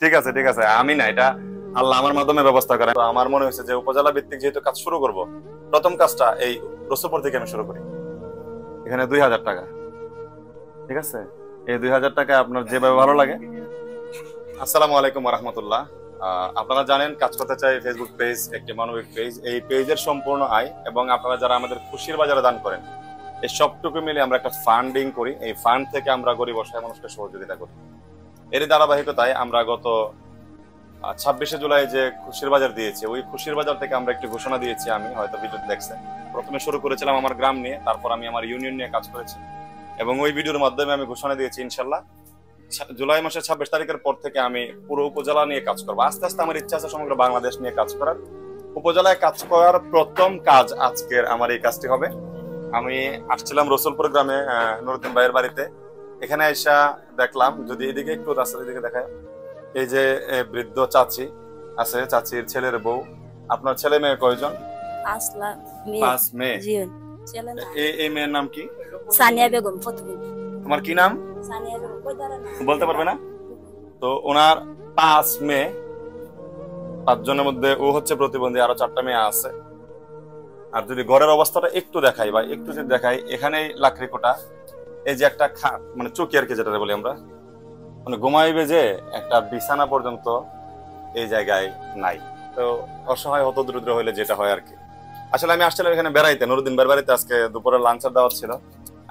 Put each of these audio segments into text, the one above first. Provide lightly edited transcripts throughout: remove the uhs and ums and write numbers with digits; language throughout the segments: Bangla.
ঠিক আছে ঠিক আছে, আমি না, এটা আল্লাহ আমার মাধ্যমে ব্যবস্থা করেন। তো আমার মনে হয়েছে যে উপজেলা ভিত্তিক যেহেতু কাজ শুরু করব, প্রথম কাজটা এই রসুলপুর থেকে আমি শুরু করি। এখানে 2000 টাকা, ঠিক আছে? এই 2000 টাকা আপনার যেভাবে ভালো লাগে। আসসালামু আলাইকুম রহমতুল্লাহ। আপনারা জানেন কাজ করতে চাই ফেসবুক পেজ একটি মানবিক পেজ। এই পেজের সম্পূর্ণ আয় এবং আপনারা যারা আমাদের খুশির বাজারে দান করেন, এই সবটুকু মিলে আমরা একটা ফান্ডিং করি। এই ফান্ড থেকে আমরা গরিব অসহায় মানুষকে সহযোগিতা করি। এর ধারাবাহিকতায় আমরা গত 26শে জুলাই যে খুশির বাজার দিয়েছি, ওই খুশির বাজার থেকে আমরা একটি ঘোষণা দিয়েছি। আমি হয়তো ভিডিও দেখছেন, প্রথমে শুরু করেছিলাম আমার গ্রাম নিয়ে, তারপর আমি আমার ইউনিয়ন নিয়ে কাজ করেছি এবং ওই ভিডিওর মাধ্যমে আমি ঘোষণা দিয়েছি ইনশাল্লাহ জুলাই মাসের 26 তারিখের পর থেকে আমি পুরো উপজেলা নিয়ে কাজ করবো। আস্তে আস্তে আমার ইচ্ছা আছে সমগ্র বাংলাদেশ নিয়ে কাজ করার। উপজেলায় কাজ করার প্রথম কাজ আজকের আমার এই কাজটি হবে। আমি আসছিলাম রসুলপুর গ্রামে নুরুদ্দিন ভাইয়ের বাড়িতে। এখানে এসে দেখলাম, যদি এদিকে একটু রাস্তার দিকে দেখায়, এই যে বৃদ্ধ চাচি আছে, চাচির ছেলের বউ। আপনার ছেলে মেয়ে কয়জন? 5 মেয়ে। এই মেয়ের নাম কি? সানিয়া বেগম। তোমার কি নাম? বলতে পারবে না তো? ওনার 5 মেয়ে, 5 জনের মধ্যে ও হচ্ছে প্রতিবন্ধী, আরো 4টা মেয়ে আছে। আর যদি ঘরের অবস্থাটা একটু দেখাই বা একটু যদি দেখাই, এখানে লাকড়ি কোটা, এই যে একটা খাট মানে চৌকি আর কি যেটা বলি আমরা, মানে ঘুমাইবে যে একটা বিছানা পর্যন্ত এই জায়গায় নাই। তো অসহায় হতদরিদ্র হইলে যেটা হয় আর কি। আসলে আমি আসছিলাম এখানে বেড়াইতে, নুরুদ্দিন ভাইয়ের বাড়িতে। আজকে দুপুরে লাঞ্চের দাওয়াত ছিল,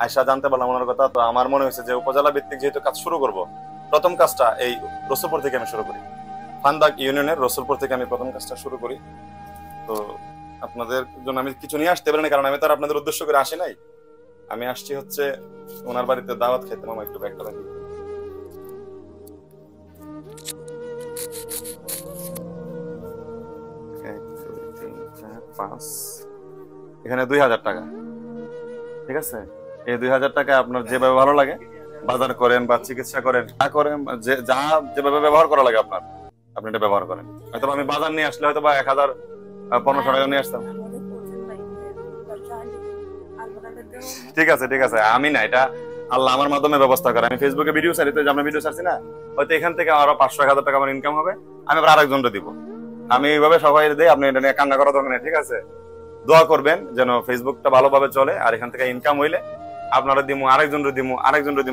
আয়সা জানতে পারলাম ওনার কথা। তো আমার মনে হয়েছে যে উপজেলা ভিত্তিক যেহেতু কাজ শুরু করব, প্রথম কাজটা এই রসুলপুর থেকে আমি শুরু করি। ফান্দাক ইউনিয়নের রসুলপুর থেকে আমি প্রথম কাজটা শুরু করি। তো আপনাদের জন্য আমি কিছু নিয়ে আসতে পারিনি, কারণ আমি তো আর আপনাদের উদ্দেশ্য করে আসি নাই। আমি আসছি হচ্ছে ওনার বাড়িতে দাওয়াত খেতে। মামা একটু ব্যাগটা রাখি। এখানে 2000 টাকা, ঠিক আছে? এই 2000 টাকা আপনার যেভাবে ভালো লাগে, বাজার করেন বা চিকিৎসা করেন, যা করেন, যা যেভাবে ব্যবহার করা লাগে আপনার, আপনি এটা ব্যবহার করেন। হয়তো আমি বাজার নিয়ে আসলে হয়তো বা 1500 টাকা নিয়ে আসতাম। ঠিক আছে ঠিক আছে, আমি না, এটা আল্লাহ আমার মাধ্যমে ব্যবস্থা করে। আমি ফেসবুকে ভিডিও ছাড়ি, তো আমরা ভিডিও ছাড়ছি না, হয়তো এখান থেকে আরো 500-1000 টাকা আমার ইনকাম হবে। আমি আবার আরেকজনকে দিব। আমি এইভাবে সবাই দিই, আপনি এটা নিয়ে কান্না করা দরকার নেই, ঠিক আছে? দোয়া করবেন যেন ফেসবুকটা ভালোভাবে চলে, আর এখান থেকে ইনকাম হইলে আপনারা দিমু, আরেকজনরে দিমু।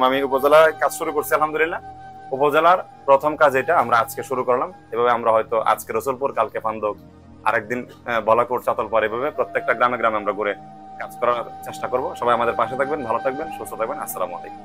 আমি উপজেলায় কাজ শুরু করছি আলহামদুলিল্লাহ। উপজেলার প্রথম কাজ এটা আমরা আজকে শুরু করলাম। এভাবে আমরা হয়তো আজকে রসুলপুর, কালকে ফান্দক, আরেকদিন বলাকোট, চাতলপাড়, এভাবে প্রত্যেকটা গ্রামে গ্রামে আমরা ঘুরে কাজ করার চেষ্টা করব। সবাই আমাদের পাশে থাকবেন, ভালো থাকবেন, সুস্থ থাকবেন। আসসালামু আলাইকুম।